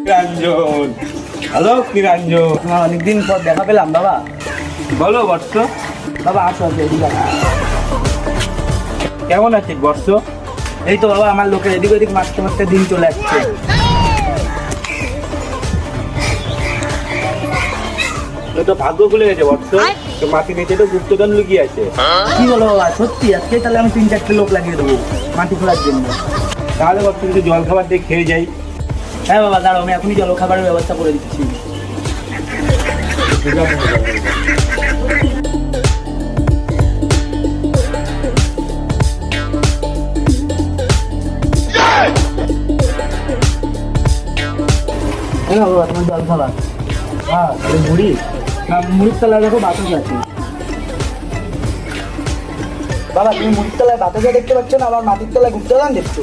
নিরঞ্জন, hello নিরঞ্জন, অনেকদিন পর দেখা পেলাম বাবা। বলো বর্ষ। বাবা আসো আসো, এদিকে আসো। কেমন আছিস বর্ষ? এই তো বাবা, আমার লোকের এদিক ওদিক মারতে মারতে দিন চলে যাচ্ছে। তো ভাগ্য খুলে গেছে বর্ষ, তো মাটি নিচে তো গুপ্তধন লুকিয়ে আছে। কি বলো বাবা, সত্যি? আজকে তাহলে আমি 3-4টে লোক লাগিয়ে দেবো মাটি খোলার জন্য। তাহলে বর্ষ কিছু জল খাবার দিয়ে খেয়ে যাই। হ্যাঁ বাবা দাঁড়াও, আমি এখনই জলখাবারের ব্যবস্থা করে দিচ্ছি। হ্যাঁ বাবা, তোমার জলখাবার। হ্যাঁ মুড়ি, না মুড়ির তলায় দেখো বাতাস আছে। বাবা তুমি মুড়ির তলায় বাতাসা দেখতে পাচ্ছ না, আবার মাটির তলায় গুপ্তধন দেখছো।